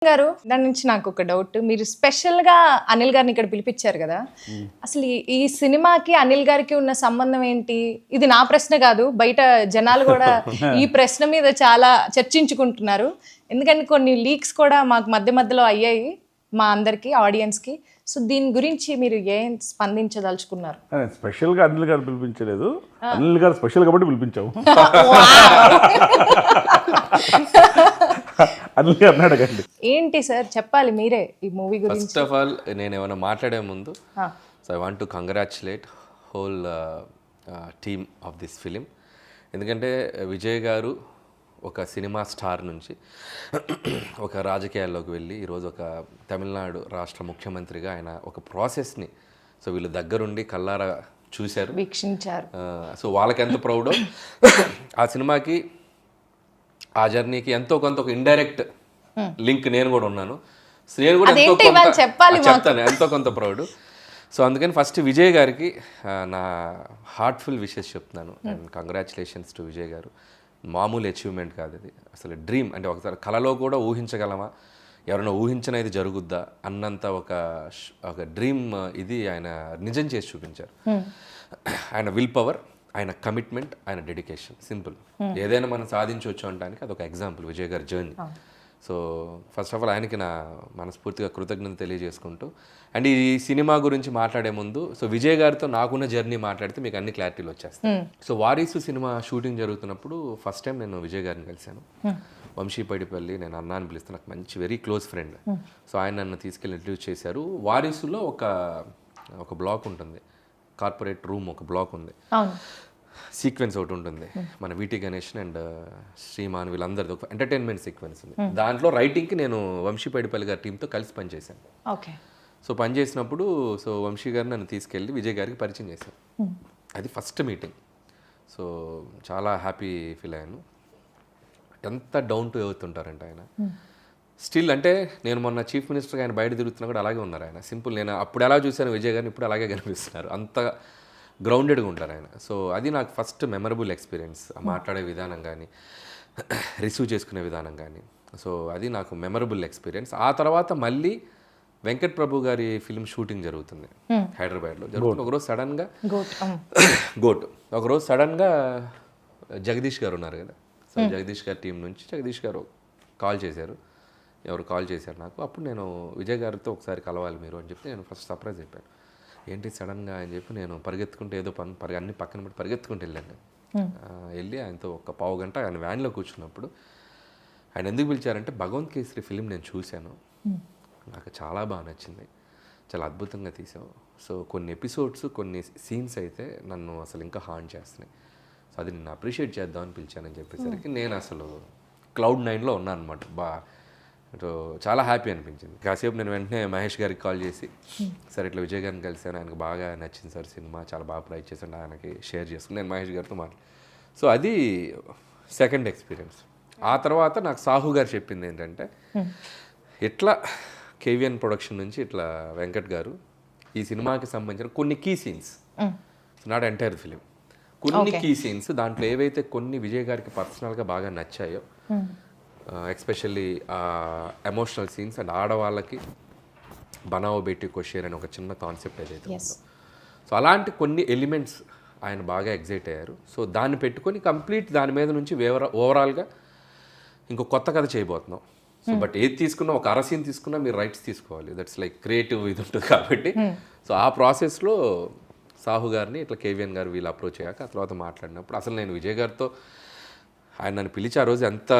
గారు దాని నుంచి నాకు ఒక డౌట్. మీరు స్పెషల్గా అనిల్ గారిని ఇక్కడ పిలిపించారు కదా, అసలు ఈ సినిమాకి అనిల్ గారికి ఉన్న సంబంధం ఏంటి? ఇది నా ప్రశ్న కాదు, బయట జనాలు కూడా ఈ ప్రశ్న మీద చాలా చర్చించుకుంటున్నారు. ఎందుకంటే కొన్ని లీక్స్ కూడా మాకు మధ్య మధ్యలో అయ్యాయి మా అందరికి, ఆడియన్స్కి. సో దీని గురించి మీరు ఏం స్పందించదలుచుకున్నారు? స్పెషల్గా అనిల్ గారు పిలిపించలేదు, అనిల్ గారు స్పెషల్ కాబట్టి పిలిపించాము. అనిల్ గారు అడగండి. ఏంటి సార్ చెప్పాలి మీరే ఈ మూవీ గురించి. ఫస్ట్ ఆఫ్ ఆల్ నేను ఏమైనా మాట్లాడే ముందు so I want to congratulate whole team of this film. ఎందుకంటే విజయ్ గారు ఒక సినిమా స్టార్ నుంచి ఒక రాజకీయాల్లోకి వెళ్ళి ఈరోజు ఒక తమిళనాడు రాష్ట్ర ముఖ్యమంత్రిగా ఆయన ఒక ప్రాసెస్ని సో వీళ్ళు దగ్గరుండి కల్లారా చూశారు, వీక్షించారు. సో వాళ్ళకి ఎంత ప్రౌడో ఆ సినిమాకి ఆ జర్నీకి ఎంతో కొంత ఒక ఇండైరెక్ట్ లింక్ నేను కూడా ఉన్నాను. సో నేను కూడా చెప్తాను ఎంతో కొంత ప్రౌడ్. సో అందుకని ఫస్ట్ విజయ్ గారికి నా హార్ట్ఫుల్ విషెస్ చెప్తున్నాను అండ్ కంగ్రాచులేషన్స్ టు విజయ్ గారు. మామూలు అచీవ్మెంట్ కాదు ఇది, అసలు డ్రీమ్. అంటే ఒకసారి కళలో కూడా ఊహించగలమా, ఎవరైనా ఊహించిన ఇది జరుగుద్దా అన్నంత ఒక డ్రీమ్ ఇది ఆయన నిజం చేసి చూపించారు. ఆయన విల్ పవర్, ఆయన కమిట్మెంట్, ఆయన డెడికేషన్, సింపుల్. ఏదైనా మనం సాధించవచ్చు అనడానికి అదొక ఎగ్జాంపుల్ విజయ్ గారి journey. So first of all ఆయనకి నా మనస్ఫూర్తిగా కృతజ్ఞత తెలియజేసుకుంటూ, అండ్ ఈ సినిమా గురించి మాట్లాడే ముందు సో విజయ్ గారితో నాకున్న జర్నీ మాట్లాడితే మీకు అన్ని క్లారిటీలు వచ్చేస్తాయి. సో వారీసు సినిమా షూటింగ్ జరుగుతున్నప్పుడు ఫస్ట్ టైం నేను విజయ్ గారిని కలిశాను. వంశీపైడిపల్లి, నేను అన్నా అని పిలుస్తాను, నాకు మంచి వెరీ క్లోజ్ ఫ్రెండ్. సో ఆయన నన్ను తీసుకెళ్ళి ఇంట్రడ్యూస్ చేశారు. వారీసులో ఒక బ్లాక్ ఉంటుంది, కార్పొరేట్ రూమ్ ఒక బ్లాక్ ఉంది, సీక్వెన్స్ ఒకటి ఉంటుంది. మన వీటి గణేష్ అండ్ శ్రీమాన్ వీళ్ళందరిది ఒక ఎంటర్టైన్మెంట్ సీక్వెన్స్ ఉంది. దాంట్లో రైటింగ్కి నేను వంశీపైడిపల్లి గారి టీంతో కలిసి పనిచేశాను. ఓకే. సో పనిచేసినప్పుడు సో వంశీ గారు నన్ను తీసుకెళ్ళి విజయ్ గారికి పరిచయం చేశాను. అది ఫస్ట్ మీటింగ్. సో చాలా హ్యాపీ ఫీల్ అయ్యాను. ఎంత డౌన్ టు ఎర్త్ ఉంటారంటే ఆయన స్టిల్. అంటే నేను మొన్న చీఫ్ మినిస్టర్గా ఆయన బయట తిరుగుతున్నా కూడా అలాగే ఉన్నారు ఆయన. సింపుల్, నేను అప్పుడు ఎలా చూశాను విజయ్ గారిని ఇప్పుడు అలాగే కనిపిస్తున్నారు. అంత గ్రౌండెడ్గా ఉంటారు ఆయన. సో అది నాకు ఫస్ట్ మెమరబుల్ ఎక్స్పీరియన్స్. మాట్లాడే విధానం కానీ, రిసీవ్ చేసుకునే విధానం కానీ, సో అది నాకు మెమరబుల్ ఎక్స్పీరియన్స్. ఆ తర్వాత మళ్ళీ వెంకట్ ప్రభు గారి ఫిల్మ్ షూటింగ్ జరుగుతుంది హైదరాబాద్లో. జరుగుతుంది. ఒకరోజు సడన్గా ఒకరోజు సడన్గా జగదీష్ గారు ఉన్నారు కదా, సో జగదీష్ గారి టీం నుంచి జగదీష్ గారు కాల్ చేశారు. ఎవరు కాల్ చేశారు నాకు. అప్పుడు నేను విజయ్ గారితో ఒకసారి కలవాలి మీరు అని చెప్పి నేను ఫస్ట్ సర్ప్రైజ్ అయిపోయాను. ఏంటి సడన్గా అని చెప్పి నేను పరిగెత్తుకుంటే ఏదో అన్ని పక్కన పెట్టి పరిగెత్తుకుంటూ వెళ్ళాను. వెళ్ళి ఆయనతో ఒక పావు గంట ఆయన వ్యాన్లో కూర్చున్నప్పుడు ఆయన ఎందుకు పిలిచారంటే భగవంత్ కేసరి ఫిలిం నేను చూశాను, నాకు చాలా బాగా నచ్చింది, చాలా అద్భుతంగా తీసావు. సో కొన్ని ఎపిసోడ్స్, కొన్ని సీన్స్ అయితే నన్ను అసలు ఇంకా హార్న్ చేస్తున్నాయి. సో అది నేను అప్రిషియేట్ చేద్దామని పిలిచానని చెప్పేసరికి నేను అసలు క్లౌడ్ 9లో ఉన్నాను అనమాట. సో చాలా హ్యాపీ అనిపించింది. కాసేపు నేను వెంటనే మహేష్ గారికి కాల్ చేసి, సార్ ఇట్లా విజయ్ గారిని కలిసాను, ఆయనకు బాగా నచ్చింది సార్ సినిమా, చాలా బాగా ప్రైజ్ చేశాను, ఆయనకి షేర్ చేసుకుని నేను మహేష్ గారితో సో అది సెకండ్ ఎక్స్పీరియన్స్. ఆ తర్వాత నాకు సాహు గారు చెప్పింది ఏంటంటే, ఇట్లా కేవిఎన్ ప్రొడక్షన్ నుంచి ఇట్లా వెంకట్ గారు ఈ సినిమాకి సంబంధించిన కొన్ని key scenes, not entire film, కొన్ని కీ సీన్స్ దాంట్లో ఏవైతే కొన్ని విజయ్ గారికి పర్సనల్గా బాగా నచ్చాయో, ఎస్పెషల్లీ ఎమోషనల్ సీన్స్ అండ్ ఆడవాళ్ళకి బనావో బేటీ కోషేర్ అని ఒక చిన్న కాన్సెప్ట్ ఏదైతే ఉందో, సో అలాంటి కొన్ని ఎలిమెంట్స్ ఆయన బాగా ఎగ్జైట్ అయ్యారు. సో దాన్ని పెట్టుకొని కంప్లీట్ దాని మీద నుంచి ఓవరాల్గా ఇంకో కొత్త కథ చేయబోతున్నాం. సో బట్ ఏది తీసుకున్నా, ఒక అరసీన్ తీసుకున్నా మీరు రైట్స్ తీసుకోవాలి, దట్స్ లైక్ క్రియేటివ్ ఇది ఉంటుంది కాబట్టి. సో ఆ ప్రాసెస్లో సాహు గారిని ఇట్లా కేవిఎన్ గారు వీళ్ళు అప్రోచ్ అయ్యాక ఆ తర్వాత మాట్లాడినప్పుడు అసలు నేను విజయ్ గారితో ఆయన నన్ను పిలిచి ఆ రోజు ఎంత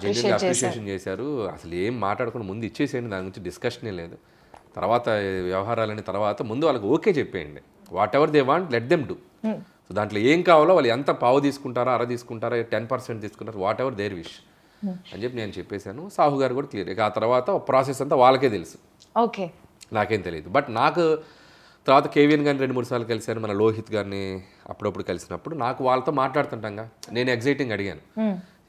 జెన్యున్గా అప్రిషియేషన్ చేశారు. అసలు ఏం మాట్లాడకుండా ముందు ఇచ్చేసేయండి, దాని గురించి డిస్కషనే లేదు, తర్వాత వ్యవహారాలని తర్వాత ముందు వాళ్ళకి ఓకే చెప్పేయండి, what ever they want let them do. So దాంట్లో ఏం కావాలో వాళ్ళు ఎంత పావు తీసుకుంటారా, అర తీసుకుంటారా, 10% తీసుకుంటారా, వాట్ ఎవర్ దేర్ విష్ అని చెప్పి నేను చెప్పేశాను. సాహు గారు కూడా క్లియర్. ఇక ఆ తర్వాత ప్రాసెస్ అంతా వాళ్ళకే తెలుసు, ఓకే, నాకేం తెలియదు. బట్ నాకు తర్వాత కేవిఎన్ గారిని 2-3 సార్లు కలిశాను, మన లోహిత్ గారిని అప్పుడప్పుడు కలిసినప్పుడు నాకు వాళ్ళతో మాట్లాడుతుంటాగా నేను ఎగ్జైటింగ్ అడిగాను,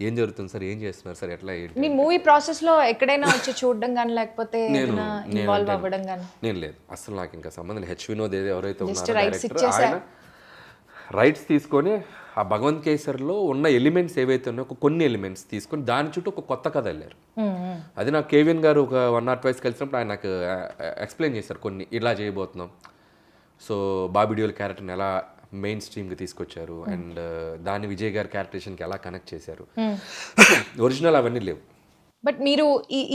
ఏం జరుగుతుంది సార్, ఏం చేస్తున్నారు సార్, ఎట్లా ఏంటి. మీ మూవీ ప్రాసెస్ లో ఎక్కడైనా వచ్చి చూడడం కానీ లేకపోతే ఇన్వాల్వ్ అవ్వడం కానీ? నేను లేదు అసలు, నాకు ఇంకా సంబంధం లేదు. హెచ్ వినోద్ ఎవరైతే ఉన్నారో డైరెక్టర్, ఆయన రైట్స్ తీసుకొని ఆ భగవంత్ కేసర్లో ఉన్న ఎలిమెంట్స్ ఏవైతే ఉన్నాయో కొన్ని ఎలిమెంట్స్ తీసుకొని దాని చుట్టూ ఒక కొత్త కథ వెళ్ళారు. అది నాకు కేవిఎన్ గారు ఒక 1 or 2 కలిసినప్పుడు ఆయన నాకు ఎక్స్ప్లెయిన్ చేశారు కొన్ని ఇలా చేయబోతున్నాం. సో బాబీ డియోల్ క్యారెక్టర్ని ఎలా మెయిన్ స్ట్రీమ్కి తీసుకొచ్చారు అండ్ దాన్ని విజయ్ గారి క్యారెక్టరేషన్కి ఎలా కనెక్ట్ చేశారు. ఒరిజినల్ అవన్నీ లేవు. బట్ మీరు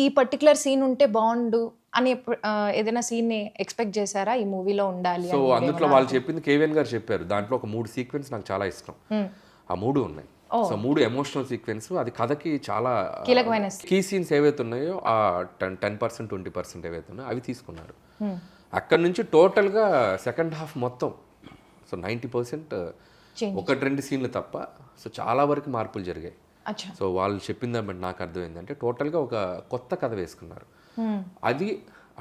ఈ పర్టికులర్ సీన్ ఉంటే బాగుండు అని ఏదైనా సీన్ ఎక్స్పెక్ట్ చేశారా ఈ మూవీలో ఉండాలి? సో అందులో వాళ్ళు చెప్పింది కేవిఎన్ గారు చెప్పారు. దాంట్లో ఒక 3 సీక్వెన్స్ నాకు చాలా ఇష్టం. ఆ 3 ఉన్నాయి. సో 3 ఎమోషనల్ సీక్వెన్స్, అది కథకి చాలా కీలకమైన కీ సీన్స్ ఏవైతే ఉన్నాయో ఆ 10% 20% ఏవైతే ఉన్నాయో అవి తీసుకున్నారు. అక్కడ నుంచి టోటల్గా సెకండ్ హాఫ్ మొత్తం సో 90% 1-2 సీన్లు తప్ప సో చాలా వరకు మార్పులు జరిగాయి. సో వాళ్ళు చెప్పిన దాన్ని బట్టి నాకు అర్థమైందంటే టోటల్గా ఒక కొత్త కథ వేసుకున్నారు. అది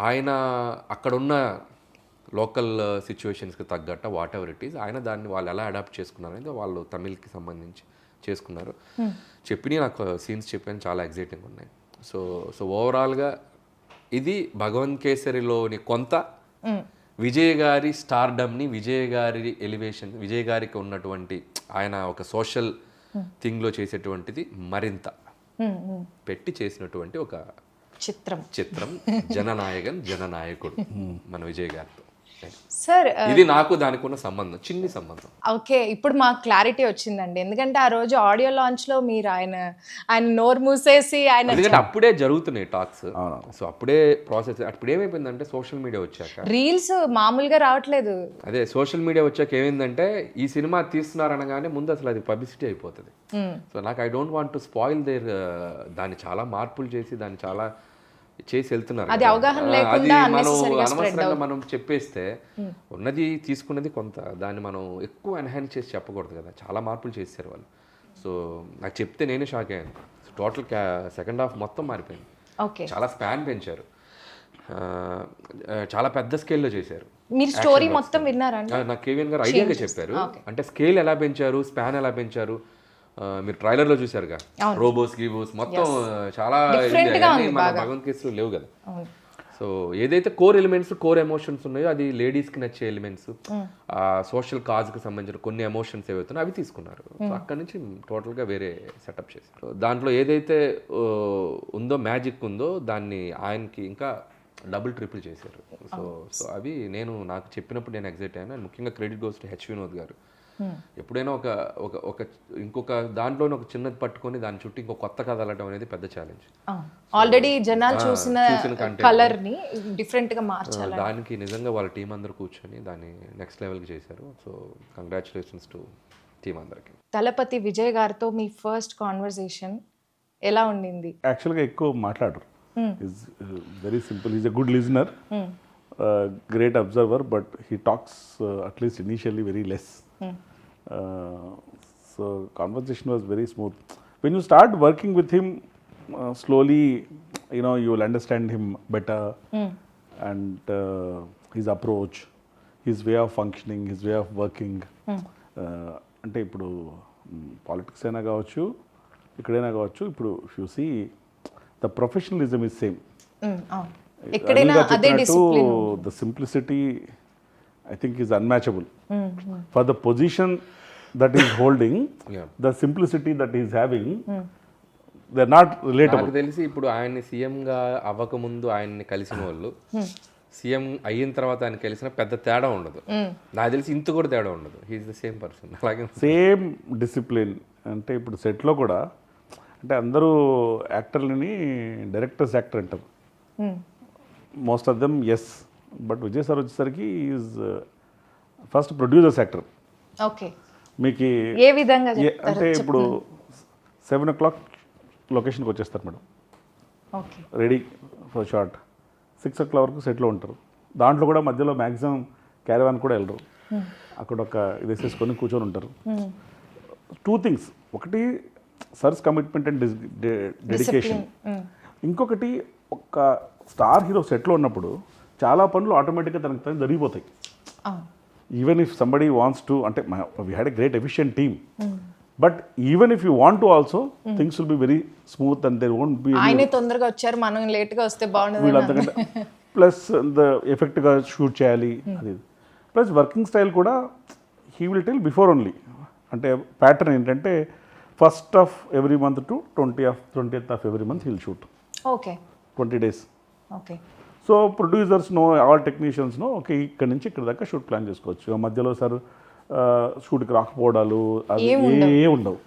ఆయన అక్కడున్న లోకల్ సిచ్యువేషన్స్కి తగ్గట్ట వాట్ ఎవర్ ఇట్ ఈస్ ఆయన దాన్ని వాళ్ళు ఎలా అడాప్ట్ చేసుకున్నారు అనేది వాళ్ళు తమిళ్కి సంబంధించి చేసుకున్నారు. చెప్పిన నాకు సీన్స్ చెప్పాను చాలా ఎగ్జైటింగ్ ఉన్నాయి. సో ఓవరాల్గా ఇది భగవంత్ కేసరిలోని కొంత విజయ్ గారి స్టార్డమ్ని, విజయ్ గారి ఎలివేషన్, విజయ్ గారికి ఉన్నటువంటి ఆయన ఒక సోషల్ థింగ్లో చేసేటువంటిది మరింత పెట్టి చేసినటువంటి ఒక చిత్రం జననాయకుడు మన విజయ్ గారితో. సార్ ఇది నాకు దానికి ఉన్న సంబంధం, చిన్ని సంబంధం. ఓకే, ఇప్పుడు మాకు క్లారిటీ వచ్చిందండి. ఎందుకంటే ఆ రోజు ఆడియో లాంచ్ లో మీరు ఆయన నోరు మూసేసి ఆయన ఎందుకంటే అప్పుడే జరుగుతున్నాయి టాక్స్. సో అప్పుడే ప్రాసెస్. అప్పుడు ఏమైపోయిందంటే సోషల్ మీడియా వచ్చాక రీల్స్ మామూలుగా రావట్లేదు. అదే సోషల్ మీడియా వచ్చాక ఏమైందంటే ఈ సినిమా తీస్తున్నారనగానే ముందు అసలు అది పబ్లిసిటీ అయిపోతుంది. సో నాకు I don't want to spoil there. దాన్ని చాలా మార్పులు చేసి దాన్ని చాలా చేసి వెళ్తున్నారు. అది అవగాహన లేకుండా అనవసరంగా మనం చెప్పేస్తే ఉన్నది తీసుకున్నది కొంత, దాన్ని మనం ఎక్కువ ఎన్హాన్స్ చేసి చెప్పకూడదు కదా. చాలా మార్పులు చేశారు వాళ్ళు. సో నాకు చెప్తే నేనే షాక్ అయ్యాను. టోటల్ సెకండ్ హాఫ్ మొత్తం మారిపోయింది. చాలా స్పాన్ పెంచారు, చాలా పెద్ద స్కేల్లో చేశారు. మీరు స్టోరీ మొత్తం విన్నారా? నాకు కేవిఎన్ గారు ఐడియాగా చెప్పారు. అంటే స్కేల్ ఎలా పెంచారు, స్పాన్ ఎలా పెంచారు. మీరు ట్రైలర్లో చూసారుగా, రోబోస్ గీబోస్ మొత్తం చాలా మన భగవంత్ కేసులో లేవు కదా. సో ఏదైతే కోర్ ఎలిమెంట్స్, కోర్ ఎమోషన్స్ ఉన్నాయో అది లేడీస్కి నచ్చే ఎలిమెంట్స్, ఆ సోషల్ కాజ్కి సంబంధించిన కొన్ని ఎమోషన్స్ ఏవైతున్నాయో అవి తీసుకున్నారు. సో అక్కడ నుంచి టోటల్గా వేరే సెటప్ చేశారు. దాంట్లో ఏదైతే ఉందో మ్యాజిక్ ఉందో దాన్ని ఆయనకి ఇంకా డబుల్ ట్రిపుల్ చేశారు. సో అవి నాకు చెప్పినప్పుడు నేను ఎగ్జైట్ అయ్యాను. అండ్ ముఖ్యంగా credit goes to H Vinod గారు. ఎప్పుడైనా ఒక ఇంకొక దాంట్లోనే ఒక చిన్నది పట్టుకొని దాని చుట్టూ ఇంకో కొత్త కథ అలటం అనేది పెద్ద ఛాలెంజ్. ఆల్రెడీ జనాలు చూసిన కలర్ ని డిఫరెంట్ గా మార్చాలి. దానికి నిజంగా వాళ్ళ టీం అందరూ కూర్చొని దాన్ని నెక్స్ట్ లెవెల్కి చేశారు. సో కంగ్రాచులేషన్స్ టు టీం అందరికి. తలపతి విజయ్ గారితో మీ ఫస్ట్ కాన్వర్సేషన్ ఎలా ఉండింది? యాక్చువల్గా ఎక్కువ మాట్లాడరు. Is very simple. Is a good listener, great observer, but he talks at least initially very less. So conversation was very smooth. When you start working with him, slowly, you will understand him better, and his approach, his way of functioning, his way of working. అంటే ఇప్పుడు politics అయినా కావచ్చు, ఇక్కడైనా కావచ్చు, ఇప్పుడు if you see the professionalism is same. ఎక్కడైనా అదే discipline. The simplicity I think is unmatchable. For the position that he's holding, the simplicity that he's having, they're not relatable. నాకు తెలిసి ఇప్పుడు ఆయన్ని సీఎంగా అవ్వకముందు ఆయన్ని కలిసిన వాళ్ళు సీఎం అయిన తర్వాత ఆయన కలిసిన పెద్ద తేడా ఉండదు. నాకు తెలిసి ఇంత కూడా తేడా ఉండదు. He is the same person. అలాగే సేమ్ డిసిప్లిన్. అంటే ఇప్పుడు సెట్లో కూడా అంటే అందరూ యాక్టర్లని డైరెక్టర్స్ యాక్టర్ అంటారు. Most of them yes. But Vijay sir వచ్చేసరికి is first producers actor. Okay, మీకు ఏ విధంగా అంటే ఇప్పుడు 7 o'clock లొకేషన్కి వచ్చేస్తారు madam, ready for short. 6 o'clock వరకు సెట్లో ఉంటారు. దాంట్లో కూడా మధ్యలో మ్యాక్సిమం క్యారవాన్ కూడా వెళ్ళరు. అక్కడ ఒక ఇది వేసేసుకొని కూర్చొని ఉంటారు. 2 things. ఒకటి సర్స్ కమిట్మెంట్ అండ్ డెడికేషన్. ఇంకొకటి ఒక స్టార్ హీరో సెట్లో ఉన్నప్పుడు చాలా పనులు ఆటోమేటిక్గా తనకు జరిగిపోతాయి. Even if somebody wants to, అంటే we had a great efficient team, but even if you want to also things will be very smooth and there won't be. ఆయనే తొందరగా వచ్చారు, మనం లేట్గా వస్తే బాగుండదు వీళ్ళంతకంటే ప్లస్ ఎఫెక్ట్గా షూట్ చేయాలి అది. ప్లస్ వర్కింగ్ స్టైల్ కూడా he will tell before only అంటే ప్యాటర్న్ ఏంటంటే first of every month to 20th of every month he'll shoot okay 20 days. Okay so producers know, all technicians know, okay ఇక్కడ నుంచి ఇక్కడ దాకా shoot plan చేసుకోవచ్చు. మధ్యలో sir షూట్కి రాకపోవడాలు అవి ఏ ఉండవు.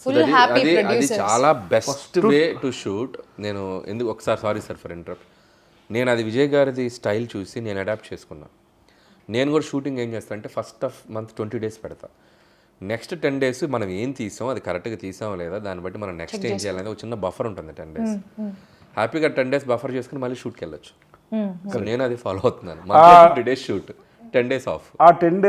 ఫుల్ హ్యాపీ అది ప్రొడ్యూసర్. చాలా బెస్ట్ వే టు షూట్. నేను ఎందుకు ఒకసారి సారీ సార్ ఫర్ ఇంటరప్ట్, నేను అది విజయ్ గారిది స్టైల్ చూసి నేను అడాప్ట్ చేసుకున్నా. నేను కూడా షూటింగ్ ఏం చేస్తాను అంటే ఫస్ట్ ఆఫ్ మంత్ 20 days పెడతా. నెక్స్ట్ 10 days మనం ఏం తీసాం, అది కరెక్ట్గా తీసామో లేదా దాన్ని బట్టి మనం నెక్స్ట్ ఏం చేయాలనేది ఒక చిన్న బఫర్ ఉంటుంది 10 days. హ్యాపీగా 10 days బఫర్ చేసుకుని మళ్ళీ షూట్కి వెళ్ళొచ్చు. సో నేను అది ఫాలో అవుతున్నాను. 20 days షూట్, 10 days ఆఫ్. ఆ 10